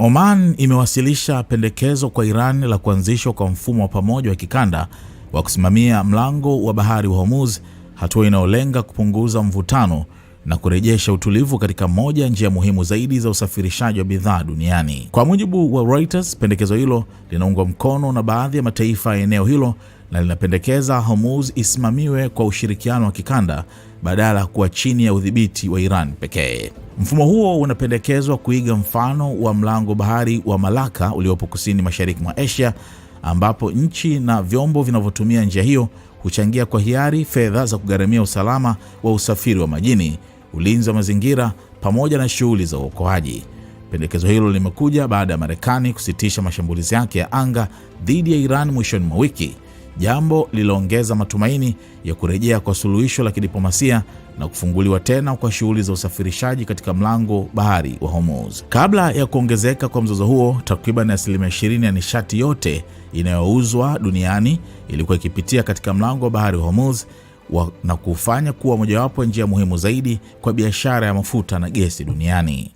Oman imewasilisha pendekezo kwa Iran la kuanzishwa kwa mfumo wa pamoja wa kikanda wa kusimamia mlango wa bahari wa Hormuz, hatua inayolenga kupunguza mvutano na kurejesha utulivu katika moja njia muhimu zaidi za usafirishaji wa bidhaa duniani. Kwa mujibu wa Reuters, pendekezo hilo linaungwa mkono na baadhi ya mataifa ya eneo hilo na linapendekeza Hormuz isimamiwe kwa ushirikiano wa kikanda badala ya kuwa chini ya udhibiti wa Iran pekee. Mfumo huo unapendekezwa kuiga mfano wa mlango bahari wa Malaka uliopo kusini mashariki mwa Asia, ambapo nchi na vyombo vinavyotumia njia hiyo huchangia kwa hiari fedha za kugharamia usalama wa usafiri wa majini, ulinzi wa mazingira pamoja na shughuli za uokoaji. Pendekezo hilo limekuja baada ya Marekani kusitisha mashambulizi yake ya anga dhidi ya Iran mwishoni mwa wiki, jambo lililoongeza matumaini ya kurejea kwa suluhisho la kidiplomasia na kufunguliwa tena kwa shughuli za usafirishaji katika mlango bahari wa Hormuz. Kabla ya kuongezeka kwa mzozo huo, takriban 20% ya nishati yote inayouzwa duniani ilikuwa ikipitia katika mlango wa bahari wa Hormuz na kufanya kuwa mojawapo ya njia muhimu zaidi kwa biashara ya mafuta na gesi duniani.